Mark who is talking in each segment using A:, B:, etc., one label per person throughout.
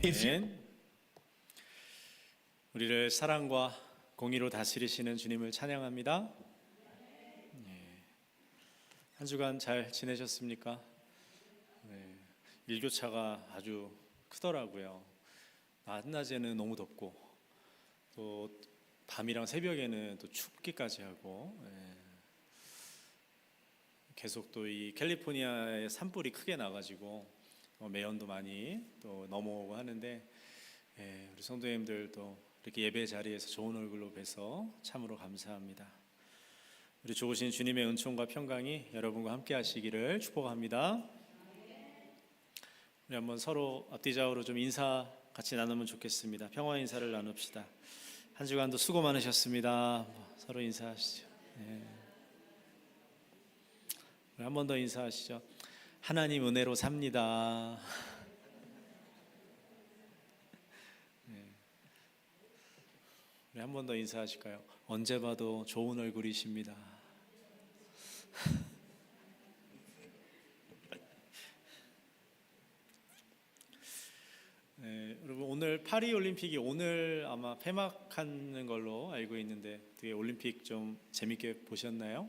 A: 아멘. 우리를 사랑과 공의로 다스리시는 주님을 찬양합니다. 한 주간 잘 지내셨습니까? 일교차가 아주 크더라고요. 낮낮에는 너무 덥고 또 밤이랑 새벽에는 또 춥기까지 하고 계속 또 이 캘리포니아의 산불이 크게 나가지고 매연도 많이 또 넘어오고 하는데 우리 성도님들도 이렇게 예배 자리에서 좋은 얼굴로 뵈서 참으로 감사합니다. 우리 좋으신 주님의 은총과 평강이 여러분과 함께 하시기를 축복합니다. 우리 한번 서로 앞뒤좌우로 좀 인사 같이 나누면 좋겠습니다. 평화 인사를 나눕시다. 한 주간도 수고 많으셨습니다. 서로 인사하시죠. 우리 한 번 더 인사하시죠. 하나님 은혜로 삽니다. 우리 한 번 더 인사하실까요? 언제 봐도 좋은 얼굴이십니다. 여러분 오늘 파리 올림픽이 오늘 아마 폐막하는 걸로 알고 있는데 되게 올림픽 좀 재밌게 보셨나요?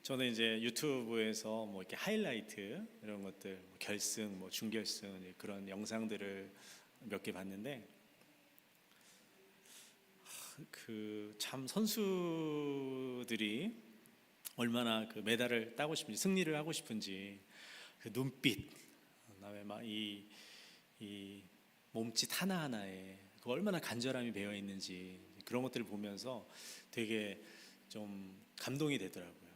A: 저는 이제 유튜브에서 뭐 이렇게 하이라이트 이런 것들, 결승, 뭐 준결승 그런 영상들을 몇 개 봤는데 그 참 선수들이 얼마나 그 메달을 따고 싶은지, 승리를 하고 싶은지 그 눈빛, 그다음에 막 이 몸짓 하나 하나에 그 얼마나 간절함이 배어 있는지 그런 것들을 보면서 되게 좀 감동이 되더라고요.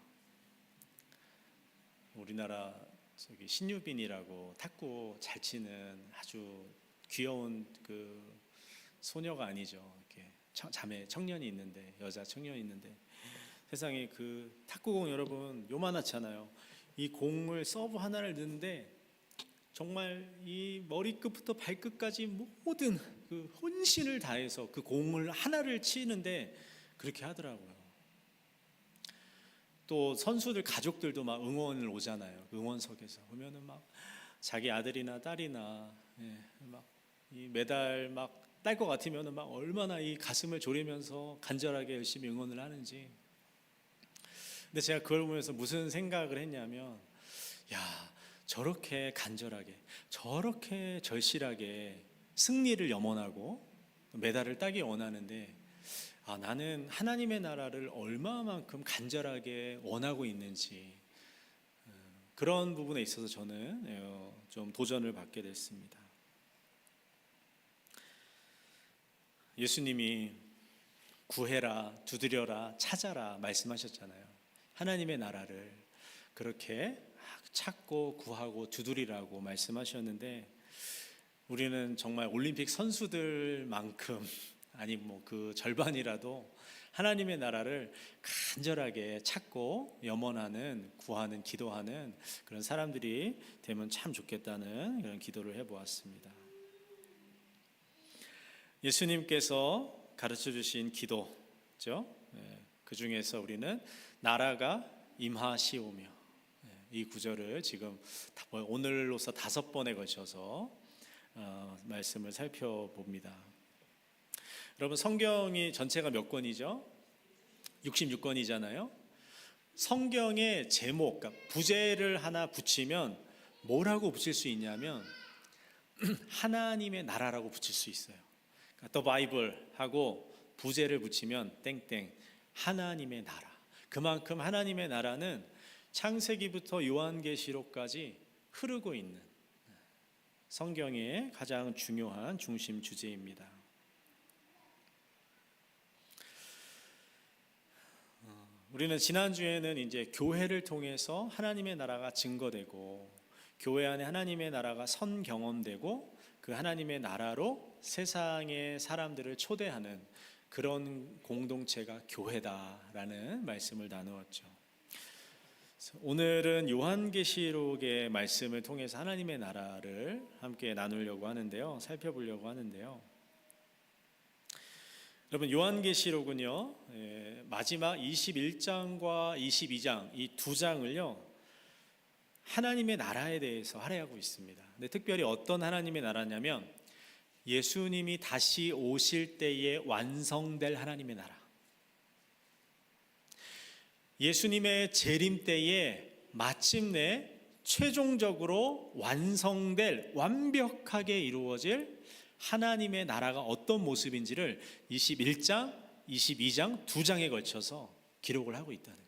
A: 우리나라 저기 신유빈이라고 탁구 잘 치는 아주 귀여운 그 소녀가 아니죠. 이렇게 자매 청년이 있는데, 여자 청년이 있는데 세상에 그 탁구공 여러분 요만하잖아요. 이 공을 서브 하나를 넣는데 정말 이 머리끝부터 발끝까지 모든 그 혼신을 다해서 그 공을 하나를 치는데 그렇게 하더라고요. 또 선수들 가족들도 막 응원을 오잖아요. 응원석에서 보면은 막 자기 아들이나 딸이나 막 이 메달 막 딸 것 같으면은 막 얼마나 이 가슴을 졸이면서 간절하게 열심히 응원을 하는지. 근데 제가 그걸 보면서 무슨 생각을 했냐면, 야, 저렇게 간절하게, 저렇게 절실하게 승리를 염원하고 메달을 따기 원하는데, 나는 하나님의 나라를 얼마만큼 간절하게 원하고 있는지, 그런 부분에 있어서 저는 좀 도전을 받게 됐습니다. 예수님이 구해라, 두드려라, 찾아라 말씀하셨잖아요. 하나님의 나라를 그렇게 찾고 구하고 두드리라고 말씀하셨는데, 우리는 정말 올림픽 선수들만큼 아니 뭐 그 절반이라도 하나님의 나라를 간절하게 찾고 염원하는, 구하는, 기도하는 그런 사람들이 되면 참 좋겠다는 그런 기도를 해보았습니다. 예수님께서 가르쳐 주신 기도죠. 그 중에서 우리는 나라가 임하시오며, 이 구절을 지금 오늘로서 5번에 걸쳐서 말씀을 살펴봅니다. 여러분 성경이 전체가 몇 권이죠? 66권이잖아요. 성경의 제목, 그러니까 부제를 하나 붙이면 뭐라고 붙일 수 있냐면 하나님의 나라라고 붙일 수 있어요. 그러니까 The Bible 하고 부제를 붙이면 땡땡 하나님의 나라. 그만큼 하나님의 나라는 창세기부터 요한계시록까지 흐르고 있는 성경의 가장 중요한 중심 주제입니다. 우리는 지난주에는 이제 교회를 통해서 하나님의 나라가 증거되고 교회 안에 하나님의 나라가 선 경험되고 그 하나님의 나라로 세상의 사람들을 초대하는 그런 공동체가 교회다라는 말씀을 나누었죠. 오늘은 요한계시록의 말씀을 통해서 하나님의 나라를 함께 나누려고 하는데요. 살펴보려고 하는데요. 여러분 요한계시록은요, 마지막 21장과 22장 이 두 장을요 하나님의 나라에 대해서 할애하고 있습니다. 근데 특별히 어떤 하나님의 나라냐면 예수님이 다시 오실 때에 완성될 하나님의 나라. 예수님의 재림 때에 마침내 최종적으로 완성될, 완벽하게 이루어질 하나님의 나라가 어떤 모습인지를 21장, 22장 두 장에 걸쳐서 기록을 하고 있다는 거예요.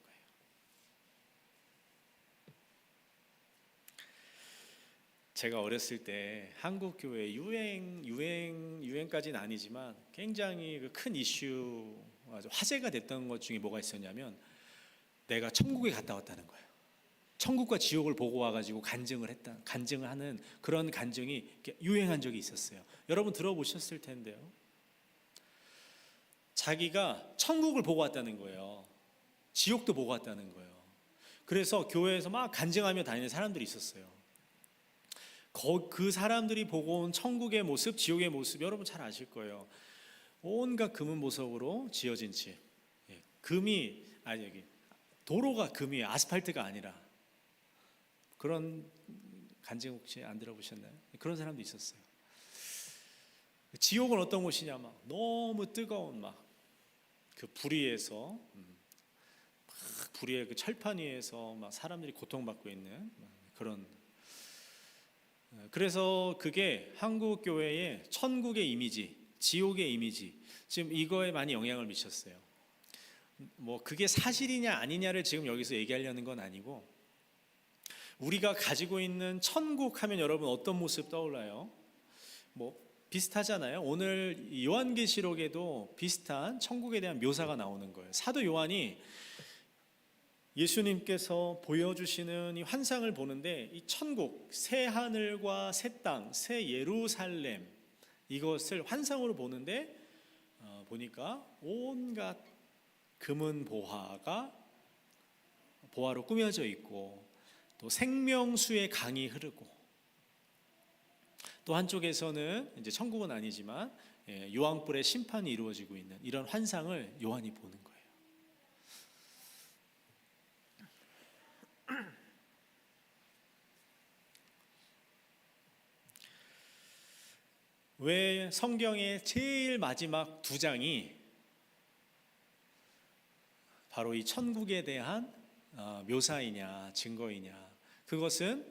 A: 제가 어렸을 때 한국 교회 유행까지는 아니지만 굉장히 큰 이슈, 아주 화제가 됐던 것 중에 뭐가 있었냐면 내가 천국에 갔다 왔다는 거예요. 천국과 지옥을 보고 와가지고 간증을 하는 그런 간증이 유행한 적이 있었어요. 여러분 들어보셨을 텐데요. 자기가 천국을 보고 왔다는 거예요. 지옥도 보고 왔다는 거예요. 그래서 교회에서 막 간증하며 다니는 사람들이 있었어요. 그 사람들이 보고 온 천국의 모습, 지옥의 모습 여러분 잘 아실 거예요. 온갖 금은 보석으로 지어진 집. 도로가 금이에요. 아스팔트가 아니라. 그런 간증 혹시 안 들어보셨나요? 그런 사람도 있었어요. 지옥은 어떤 곳이냐, 막 너무 뜨거운 그 불 위에서, 불 위에 그 철판 위에서 막 사람들이 고통받고 있는 그런. 그래서 그게 한국 교회의 천국의 이미지, 지옥의 이미지, 지금 이거에 많이 영향을 미쳤어요. 그게 사실이냐 아니냐를 지금 여기서 얘기하려는 건 아니고, 우리가 가지고 있는 천국 하면 여러분 어떤 모습 떠올라요? 비슷하잖아요. 오늘 요한계시록에도 비슷한 천국에 대한 묘사가 나오는 거예요. 사도 요한이 예수님께서 보여주시는 이 환상을 보는데, 이 천국, 새 하늘과 새 땅, 새 예루살렘, 이것을 환상으로 보는데 보니까 온갖 금은 보화로 꾸며져 있고, 또 생명수의 강이 흐르고, 또 한쪽에서는 이제 천국은 아니지만 유황불의 심판이 이루어지고 있는 이런 환상을 요한이 보는 거예요. 왜 성경의 제일 마지막 두 장이 바로 이 천국에 대한 묘사이냐, 증거이냐? 그것은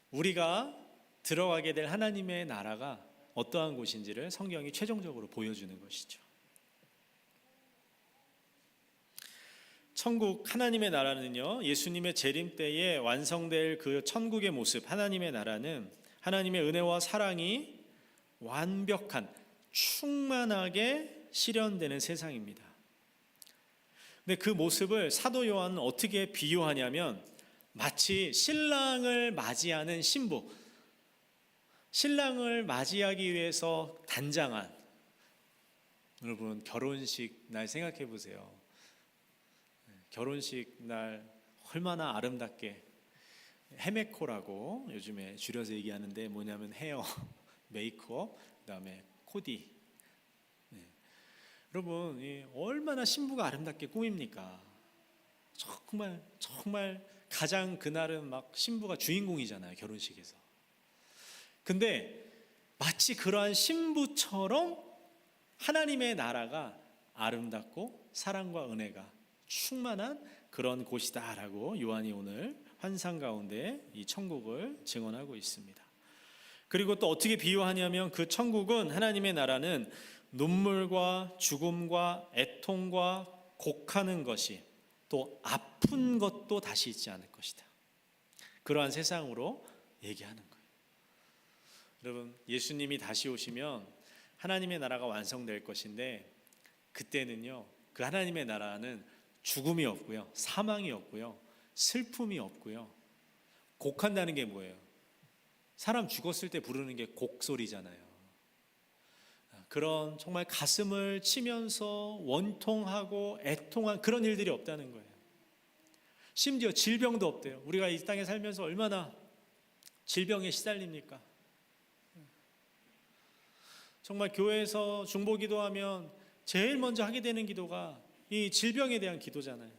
A: 우리가 들어가게 될 하나님의 나라가 어떠한 곳인지를 성경이 최종적으로 보여주는 것이죠. 천국, 하나님의 나라는요, 예수님의 재림 때에 완성될 그 천국의 모습, 하나님의 나라는 하나님의 은혜와 사랑이 완벽한, 충만하게 실현되는 세상입니다. 근데 그 모습을 사도 요한은 어떻게 비유하냐면, 마치 신랑을 맞이하는 신부, 신랑을 맞이하기 위해서 단장한, 여러분 결혼식 날 생각해 보세요. 결혼식 날 얼마나 아름답게, 헤메코라고 요즘에 줄여서 얘기하는데 뭐냐면 헤어, 메이크업, 그다음에 코디. 여러분 얼마나 신부가 아름답게 꾸밉니까? 정말 가장 그날은 막 신부가 주인공이잖아요, 결혼식에서. 근데 마치 그러한 신부처럼 하나님의 나라가 아름답고 사랑과 은혜가 충만한 그런 곳이다라고 요한이 오늘 환상 가운데 이 천국을 증언하고 있습니다. 그리고 또 어떻게 비유하냐면, 그 천국은, 하나님의 나라는 눈물과 죽음과 애통과 곡하는 것이, 또 아픈 것도 다시 있지 않을 것이다. 그러한 세상으로 얘기하는 거예요. 여러분, 예수님이 다시 오시면 하나님의 나라가 완성될 것인데, 그때는요, 그 하나님의 나라는 죽음이 없고요, 사망이 없고요, 슬픔이 없고요. 곡한다는 게 뭐예요? 사람 죽었을 때 부르는 게 곡소리잖아요. 그런 정말 가슴을 치면서 원통하고 애통한 그런 일들이 없다는 거예요. 심지어 질병도 없대요. 우리가 이 땅에 살면서 얼마나 질병에 시달립니까? 정말 교회에서 중보 기도하면 제일 먼저 하게 되는 기도가 이 질병에 대한 기도잖아요.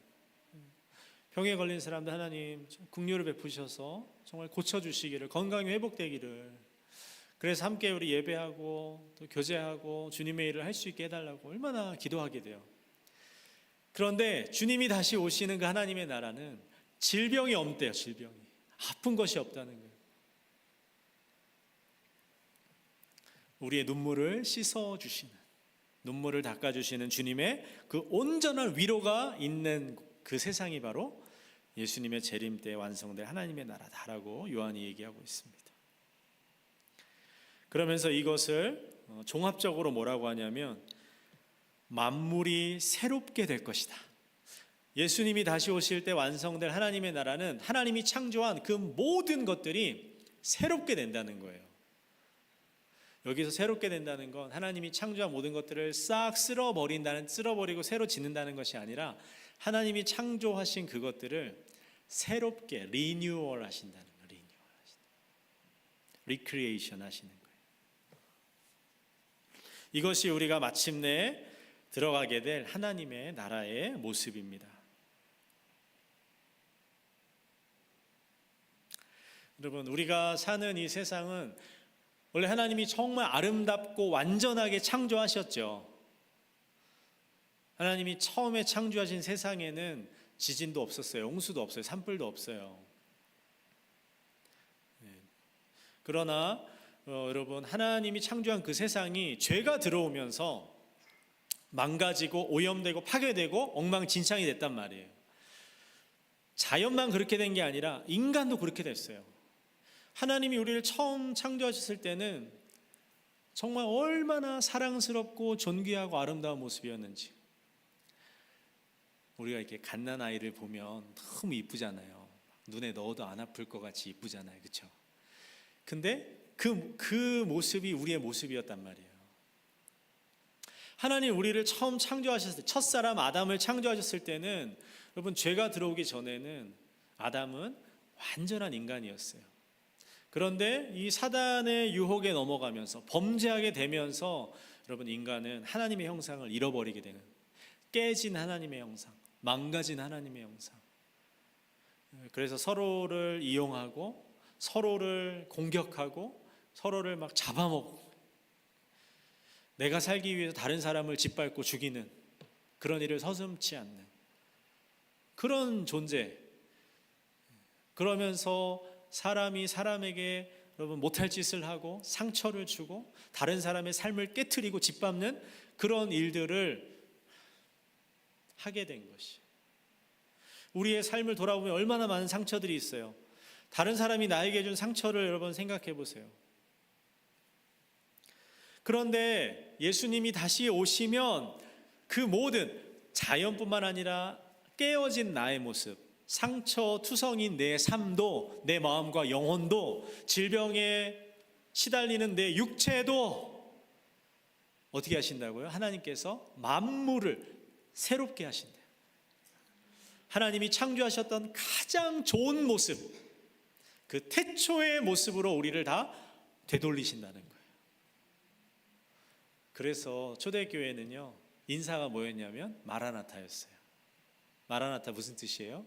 A: 병에 걸린 사람들 하나님 긍휼을 베푸셔서 정말 고쳐주시기를, 건강이 회복되기를, 그래서 함께 우리 예배하고 또 교제하고 주님의 일을 할 수 있게 해달라고 얼마나 기도하게 돼요. 그런데 주님이 다시 오시는 그 하나님의 나라는 질병이 없대요. 질병이, 아픈 것이 없다는 거예요. 우리의 눈물을 씻어주시는, 눈물을 닦아주시는 주님의 그 온전한 위로가 있는 그 세상이 바로 예수님의 재림 때 완성될 하나님의 나라다라고 요한이 얘기하고 있습니다. 그러면서 이것을 종합적으로 뭐라고 하냐면 만물이 새롭게 될 것이다. 예수님이 다시 오실 때 완성될 하나님의 나라는 하나님이 창조한 그 모든 것들이 새롭게 된다는 거예요. 여기서 새롭게 된다는 건 하나님이 창조한 모든 것들을 싹 쓸어버리고 새로 짓는다는 것이 아니라 하나님이 창조하신 그것들을 새롭게 리뉴얼 하신다는 거예요. 리크리에이션 하시는 거예요. 이것이 우리가 마침내 들어가게 될 하나님의 나라의 모습입니다. 여러분, 우리가 사는 이 세상은 원래 하나님이 정말 아름답고 완전하게 창조하셨죠. 하나님이 처음에 창조하신 세상에는 지진도 없었어요. 홍수도 없어요. 산불도 없어요. 그러나 여러분, 하나님이 창조한 그 세상이 죄가 들어오면서 망가지고 오염되고 파괴되고 엉망진창이 됐단 말이에요. 자연만 그렇게 된 게 아니라 인간도 그렇게 됐어요. 하나님이 우리를 처음 창조하셨을 때는 정말 얼마나 사랑스럽고 존귀하고 아름다운 모습이었는지. 우리가 이렇게 갓난아이를 보면 너무 이쁘잖아요. 눈에 넣어도 안 아플 것 같이 이쁘잖아요. 그렇죠? 근데 그 모습이 우리의 모습이었단 말이에요. 하나님 우리를 처음 창조하셨을 때, 첫사람 아담을 창조하셨을 때는 여러분, 죄가 들어오기 전에는 아담은 완전한 인간이었어요. 그런데 이 사단의 유혹에 넘어가면서 범죄하게 되면서 여러분, 인간은 하나님의 형상을 잃어버리게 되는, 깨진 하나님의 형상, 망가진 하나님의 형상. 그래서 서로를 이용하고 서로를 공격하고 서로를 막 잡아먹고 내가 살기 위해서 다른 사람을 짓밟고 죽이는 그런 일을 서슴지 않는 그런 존재. 그러면서 사람이 사람에게 여러분 못할 짓을 하고 상처를 주고 다른 사람의 삶을 깨트리고 짓밟는 그런 일들을 하게 된 것이. 우리의 삶을 돌아보면 얼마나 많은 상처들이 있어요. 다른 사람이 나에게 준 상처를 여러분 생각해 보세요. 그런데 예수님이 다시 오시면 그 모든 자연뿐만 아니라 깨어진 나의 모습, 상처투성인 내 삶도, 내 마음과 영혼도, 질병에 시달리는 내 육체도 어떻게 하신다고요? 하나님께서 만물을 새롭게 하신대요. 하나님이 창조하셨던 가장 좋은 모습, 그 태초의 모습으로 우리를 다 되돌리신다는 거예요. 그래서 초대교회는요, 인사가 뭐였냐면 마라나타였어요. 마라나타 무슨 뜻이에요?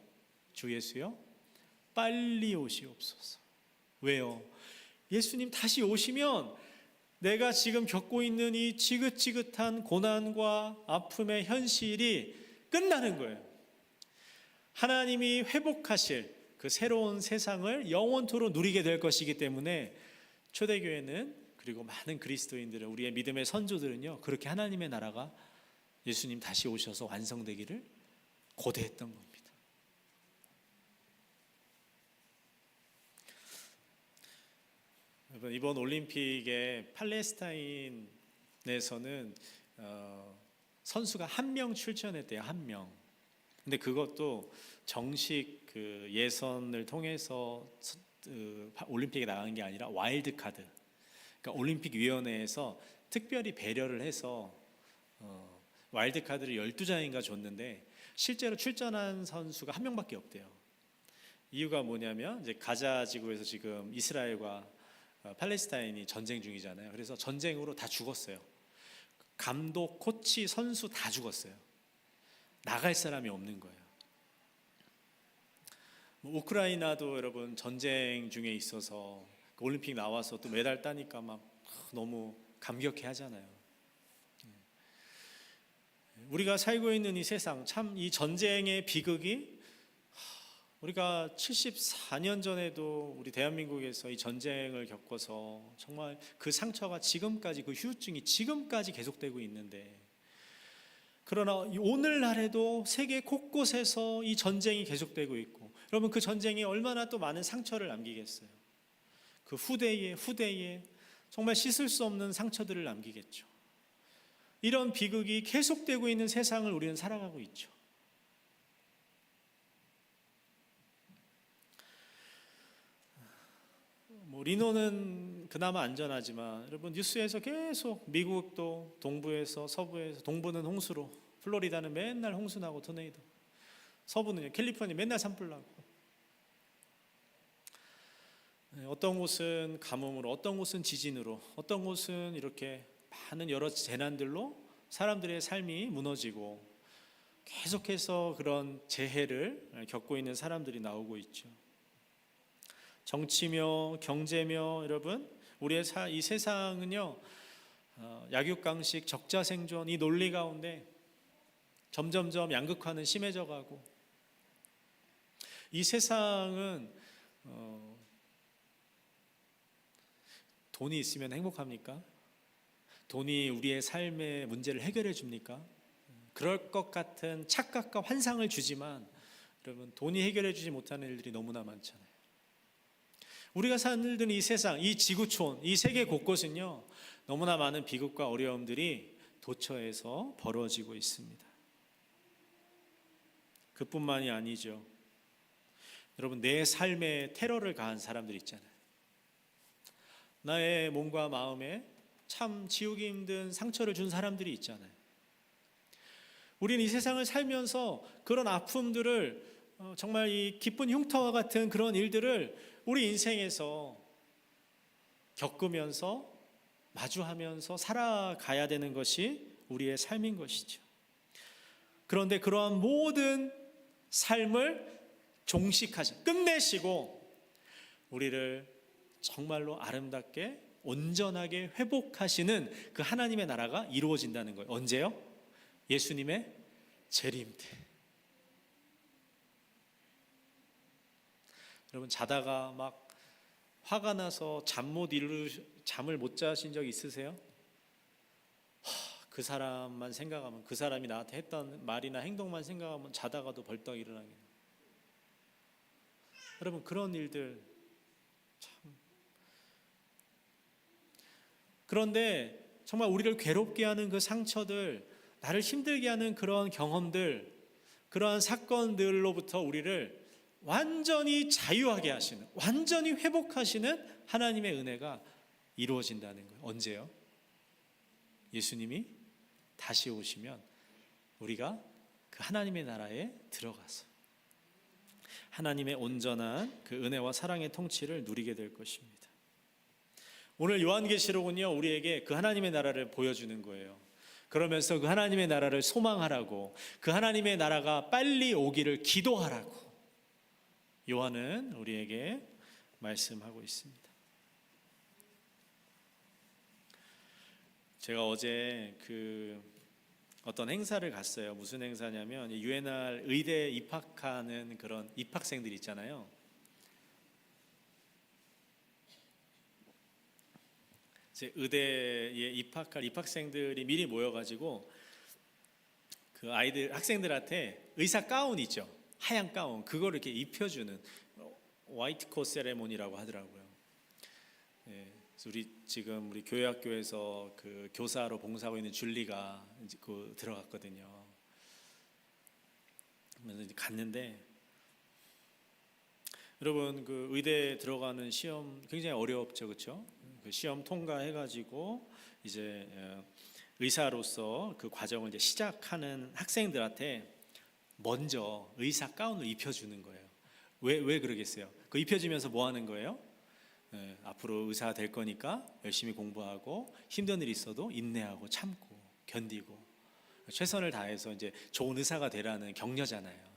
A: 주 예수요, 빨리 오시옵소서. 왜요? 예수님 다시 오시면 내가 지금 겪고 있는 이 지긋지긋한 고난과 아픔의 현실이 끝나는 거예요. 하나님이 회복하실 그 새로운 세상을 영원토록 누리게 될 것이기 때문에 초대교회는, 그리고 많은 그리스도인들은, 우리의 믿음의 선조들은요, 그렇게 하나님의 나라가 예수님 다시 오셔서 완성되기를 고대했던 겁니다. 여러분, 이번 올림픽에 팔레스타인에서는 선수가 1명 출전했대요. 1명. 근데 그것도 정식 그 예선을 통해서 올림픽에 나간 게 아니라 와일드 카드. 그러니까 올림픽 위원회에서 특별히 배려를 해서 와일드 카드를 12장인가 줬는데 실제로 출전한 선수가 1명밖에 없대요. 이유가 뭐냐면 이제 가자 지구에서 지금 이스라엘과 팔레스타인이 전쟁 중이잖아요. 그래서 전쟁으로 다 죽었어요. 감독, 코치, 선수 다 죽었어요. 나갈 사람이 없는 거예요. 우크라이나도 여러분 전쟁 중에 있어서 그 올림픽 나와서 또 메달 따니까 막 너무 감격해 하잖아요. 우리가 살고 있는 이 세상, 참 이 전쟁의 비극이, 우리가 74년 전에도 우리 대한민국에서 이 전쟁을 겪어서 정말 그 상처가 지금까지, 그 후유증이 지금까지 계속되고 있는데, 그러나 오늘날에도 세계 곳곳에서 이 전쟁이 계속되고 있고, 여러분 그 전쟁이 얼마나 또 많은 상처를 남기겠어요. 그 후대에 정말 씻을 수 없는 상처들을 남기겠죠. 이런 비극이 계속되고 있는 세상을 우리는 살아가고 있죠. 리노는 그나마 안전하지만 여러분 뉴스에서 계속 미국도 동부에서 서부에서, 동부는 홍수로, 플로리다는 맨날 홍수 나고 토네이도, 서부는요 캘리포니아 맨날 산불 나고, 어떤 곳은 가뭄으로, 어떤 곳은 지진으로, 어떤 곳은 이렇게 많은 여러 재난들로 사람들의 삶이 무너지고 계속해서 그런 재해를 겪고 있는 사람들이 나오고 있죠. 정치며 경제며 여러분 우리의 이 세상은요 약육강식 적자생존 이 논리 가운데 점점점 양극화는 심해져 가고, 이 세상은 돈이 있으면 행복합니까? 돈이 우리의 삶의 문제를 해결해 줍니까? 그럴 것 같은 착각과 환상을 주지만 여러분 돈이 해결해 주지 못하는 일들이 너무나 많잖아요. 우리가 사는 이 세상, 이 지구촌, 이 세계 곳곳은요 너무나 많은 비극과 어려움들이 도처에서 벌어지고 있습니다. 그뿐만이 아니죠. 여러분 내 삶에 테러를 가한 사람들 있잖아요. 나의 몸과 마음에 참 지우기 힘든 상처를 준 사람들이 있잖아요. 우리는 이 세상을 살면서 그런 아픔들을 정말 이 기쁜 흉터와 같은 그런 일들을 우리 인생에서 겪으면서 마주하면서 살아가야 되는 것이 우리의 삶인 것이죠. 그런데 그러한 모든 삶을 종식하신, 끝내시고 우리를 정말로 아름답게 온전하게 회복하시는 그 하나님의 나라가 이루어진다는 거예요. 언제요? 예수님의 재림 때. 여러분 자다가 막 화가 나서 잠을 못 자신 적 있으세요? 그 사람만 생각하면, 그 사람이 나한테 했던 말이나 행동만 생각하면 자다가도 벌떡 일어나게 돼요. 여러분 그런 일들 참. 그런데 정말 우리를 괴롭게 하는 그 상처들, 나를 힘들게 하는 그런 경험들, 그러한 사건들로부터 우리를 완전히 자유하게 하시는, 완전히 회복하시는 하나님의 은혜가 이루어진다는 거예요. 언제요? 예수님이 다시 오시면 우리가 그 하나님의 나라에 들어가서 하나님의 온전한 그 은혜와 사랑의 통치를 누리게 될 것입니다. 오늘 요한계시록은요 우리에게 그 하나님의 나라를 보여주는 거예요. 그러면서 그 하나님의 나라를 소망하라고, 그 하나님의 나라가 빨리 오기를 기도하라고 요한은 우리에게 말씀하고 있습니다. 제가 어제 어떤 행사를 갔어요. 무슨 행사냐면 UNR 의대 입학하는 그런 입학생들 있잖아요. 의대에 입학할 입학생들이 미리 모여가지고 그 학생들한테 의사 가운 있죠, 하얀 가운, 그거를 이렇게 입혀주는 화이트 코 세레모니라고 하더라고요. 그래서 우리 교회학교에서 그 교사로 봉사하고 있는 줄리가 이제 들어갔거든요. 그래서 이제 갔는데 여러분 그 의대에 들어가는 시험 굉장히 어렵죠, 그렇죠? 그 시험 통과해가지고 이제 의사로서 그 과정을 이제 시작하는 학생들한테 먼저 의사 가운을 입혀주는 거예요. 왜 그러겠어요? 그 입혀주면서 뭐 하는 거예요? 앞으로 의사가 될 거니까 열심히 공부하고 힘든 일이 있어도 인내하고 참고 견디고 최선을 다해서 이제 좋은 의사가 되라는 격려잖아요.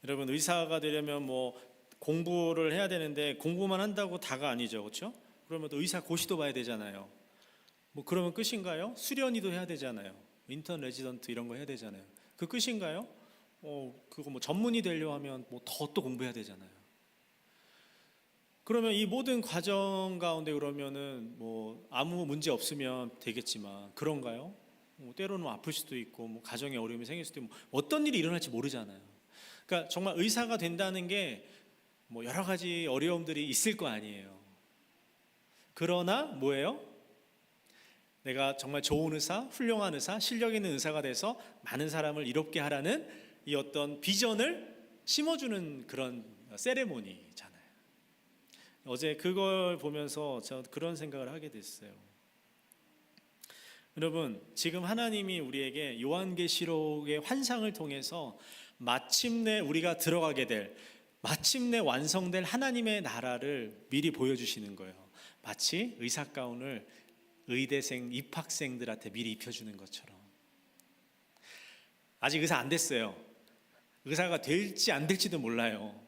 A: 여러분 의사가 되려면 뭐 공부를 해야 되는데 공부만 한다고 다가 아니죠, 그렇죠? 그러면 또 의사 고시도 봐야 되잖아요. 뭐 그러면 끝인가요? 수련의도 해야 되잖아요. 인턴 레지던트 이런 거 해야 되잖아요. 그 끝인가요? 그거 뭐 전문의 되려 하면 뭐 더 또 공부해야 되잖아요. 그러면 이 모든 과정 가운데 그러면은 뭐 아무 문제 없으면 되겠지만 그런가요? 때로는 뭐 아플 수도 있고 뭐 가정에 어려움이 생길 수도 있고 뭐 어떤 일이 일어날지 모르잖아요. 그러니까 정말 의사가 된다는 게 뭐 여러 가지 어려움들이 있을 거 아니에요. 그러나 뭐예요? 내가 정말 좋은 의사, 훌륭한 의사, 실력 있는 의사가 돼서 많은 사람을 이롭게 하라는 이 어떤 비전을 심어주는 그런 세레모니잖아요. 어제 그걸 보면서 저 그런 생각을 하게 됐어요. 여러분, 지금 하나님이 우리에게 요한계시록의 환상을 통해서 마침내 우리가 들어가게 될, 마침내 완성될 하나님의 나라를 미리 보여주시는 거예요. 마치 의사 가운을 의대생, 입학생들한테 미리 입혀주는 것처럼. 아직 의사 안 됐어요. 의사가 될지 안 될지도 몰라요.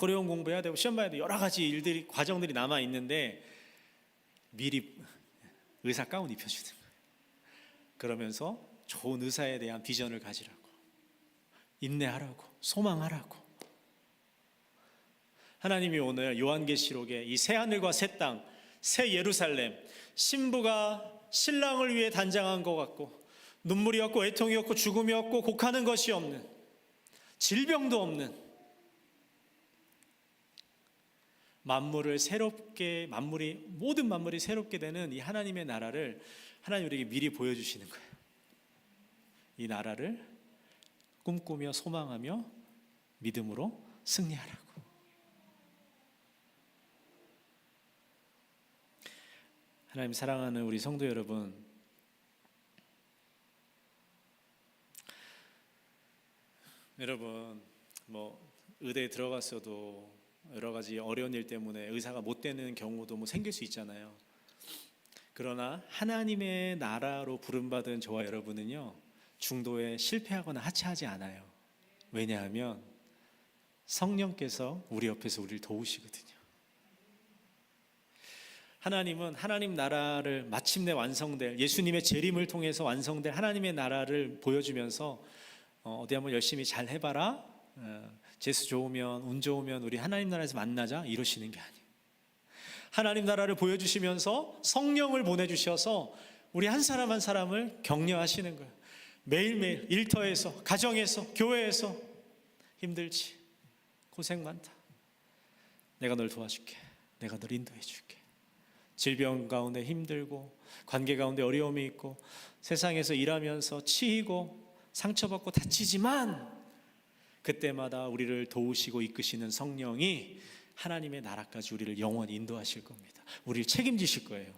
A: 어려운 공부해야 되고 시험 봐야 되고 여러 가지 일들이, 과정들이 남아 있는데 미리 의사 가운 입혀주는 거예요. 그러면서 좋은 의사에 대한 비전을 가지라고, 인내하라고, 소망하라고. 하나님이 오늘 요한계시록에 이 새 하늘과 새 땅, 새 예루살렘, 신부가 신랑을 위해 단장한 것 같고 눈물이 없고 애통이 없고 죽음이 없고 곡하는 것이 없는, 질병도 없는, 만물을 새롭게, 모든 만물이 새롭게 되는 이 하나님의 나라를 하나님 우리에게 미리 보여주시는 거예요. 이 나라를 꿈꾸며 소망하며 믿음으로 승리하라고. 하나님 사랑하는 우리 성도 여러분, 뭐 의대에 들어갔어도 여러 가지 어려운 일 때문에 의사가 못 되는 경우도 뭐 생길 수 있잖아요. 그러나 하나님의 나라로 부름받은 저와 여러분은요, 중도에 실패하거나 하차하지 않아요. 왜냐하면 성령께서 우리 옆에서 우리를 도우시거든요. 하나님은 하나님 나라를 마침내 완성될, 예수님의 재림을 통해서 완성될 하나님의 나라를 보여주면서 어디 한번 열심히 잘 해봐라, 재수 좋으면, 운 좋으면 우리 하나님 나라에서 만나자, 이러시는 게 아니에요. 하나님 나라를 보여주시면서 성령을 보내주셔서 우리 한 사람 한 사람을 격려하시는 거예요. 매일매일 일터에서, 가정에서, 교회에서 힘들지, 고생 많다, 내가 널 도와줄게, 내가 널 인도해 줄게. 질병 가운데 힘들고 관계 가운데 어려움이 있고 세상에서 일하면서 치이고 상처받고 다치지만 그때마다 우리를 도우시고 이끄시는 성령이 하나님의 나라까지 우리를 영원히 인도하실 겁니다. 우리를 책임지실 거예요.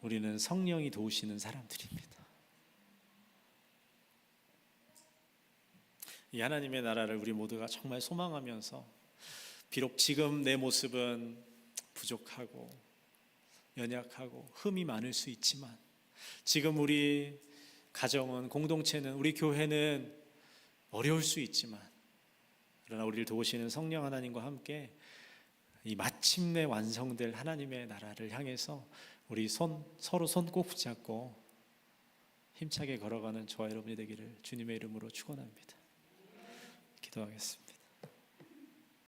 A: 우리는 성령이 도우시는 사람들입니다. 이 하나님의 나라를 우리 모두가 정말 소망하면서, 비록 지금 내 모습은 부족하고 연약하고 흠이 많을 수 있지만, 지금 우리 가정은, 공동체는, 우리 교회는 어려울 수 있지만, 그러나 우리를 도우시는 성령 하나님과 함께 이 마침내 완성될 하나님의 나라를 향해서 우리 서로 손 꼭 붙잡고 힘차게 걸어가는 저와 여러분이 되기를 주님의 이름으로 축원합니다. 기도하겠습니다.